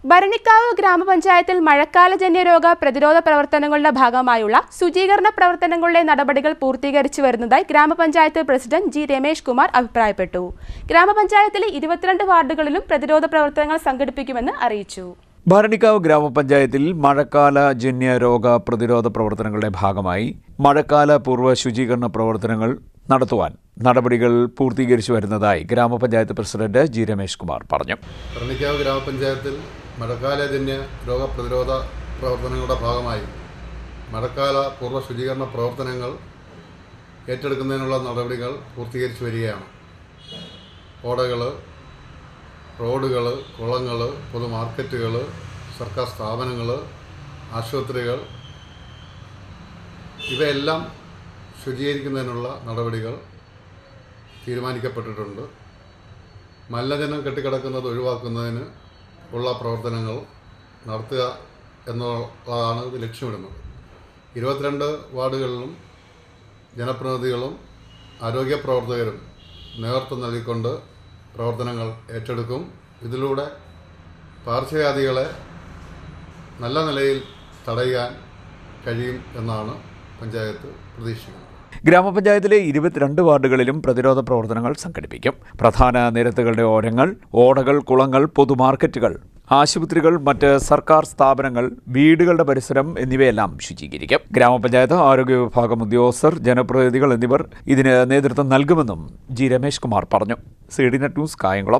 ഭരണിക്കാവ് ഗ്രാമപഞ്ചായത്തിൽ മഴക്കാലജന്യ രോഗ പ്രതിരോധ പ്രവർത്തനങ്ങളുടെ ഭാഗമായുള്ള ശുചീകരണ പ്രവർത്തനങ്ങളുടെ നടപടികൾ പൂർത്തീകരിച്ചു വരുന്നതായി ഗ്രാമപഞ്ചായത്ത് പ്രസിഡന്റ് ജി രമേഷ് കുമാർ അഭിപ്രായപ്പെട്ടു. ഗ്രാമപഞ്ചായത്തിലെ 22 വാർഡുകളിലും പ്രതിരോധ പ്രവർത്തനങ്ങൾ സംഘടിപ്പിക്കുമെന്ന് അറിയിച്ചു. ഭരണിക്കാവ് ഗ്രാമപഞ്ചായത്തിൽ മഴക്കാലജന്യ രോഗ പ്രതിരോധ പ്രവർത്തനങ്ങളുടെ ഭാഗമായി മഴക്കാല പൂർവ്വ ശുചീകരണ പ്രവർത്തനങ്ങൾ നടത്തുവാൻ നടപടികൾ പൂർത്തീകരിച്ചു വരുന്നതായി ഗ്രാമപഞ്ചായത്ത് പ്രസിഡന്റ് ജി രമേഷ് കുമാർ പറഞ്ഞു. ഭരണിക്കാവ് ഗ്രാമപഞ്ചായത്തിൽ മഴക്കാലജന്യ രോഗ പ്രതിരോധ പ്രവർത്തനങ്ങളുടെ ഭാഗമായി മഴക്കാല പൂർവ്വ ശുചീകരണ പ്രവർത്തനങ്ങൾ ഏറ്റെടുക്കുന്നതിനുള്ള നടപടികൾ പൂർത്തീകരിച്ചു വരികയാണ്. ഓടകൾ, റോഡുകൾ, കുളങ്ങൾ, പൊതുമാർക്കറ്റുകൾ, സർക്കാർ സ്ഥാപനങ്ങൾ, ആശുപത്രികൾ ഇവയെല്ലാം ശുചീകരിക്കുന്നതിനുള്ള നടപടികൾ തീരുമാനിക്കപ്പെട്ടിട്ടുണ്ട്. മലിനജലം കെട്ടിക്കിടക്കുന്നത് ഒഴിവാക്കുന്നതിന് ഉള്ള പ്രവർത്തനങ്ങൾ നടത്തുക എന്നുള്ളതാണ് ഇത് ലക്ഷ്യമിടുന്നത്. 22 വാർഡുകളിലും ജനപ്രതിനിധികളും ആരോഗ്യ പ്രവർത്തകരും നേതൃത്വം നൽകിക്കൊണ്ട് പ്രവർത്തനങ്ങൾ ഏറ്റെടുക്കും. ഇതിലൂടെ പകർച്ചവ്യാധികളെ നല്ല നിലയിൽ തടയാൻ കഴിയും എന്നാണ് പഞ്ചായത്ത് പ്രതീക്ഷിക്കുന്നത്. ഗ്രാമപഞ്ചായത്തിലെ 22 വാർഡുകളിലും പ്രതിരോധ പ്രവർത്തനങ്ങൾ സംഘടിപ്പിക്കും. പ്രധാന നിരത്തുകളുടെ ഓരങ്ങൾ, ഓടകൾ, കുളങ്ങൾ, പൊതുമാർക്കറ്റുകൾ, ആശുപത്രികൾ, മറ്റ് സർക്കാർ സ്ഥാപനങ്ങൾ, വീടുകളുടെ പരിസരം എന്നിവയെല്ലാം ശുചീകരിക്കും. ഗ്രാമപഞ്ചായത്ത് ആരോഗ്യ വിഭാഗം ഉദ്യോഗസ്ഥർ, ജനപ്രതിനിധികൾ എന്നിവർ ഇതിന് നേതൃത്വം നൽകുമെന്നും ജി രമേഷ് കുമാർ പറഞ്ഞു. CDNet news, Kayamkulam.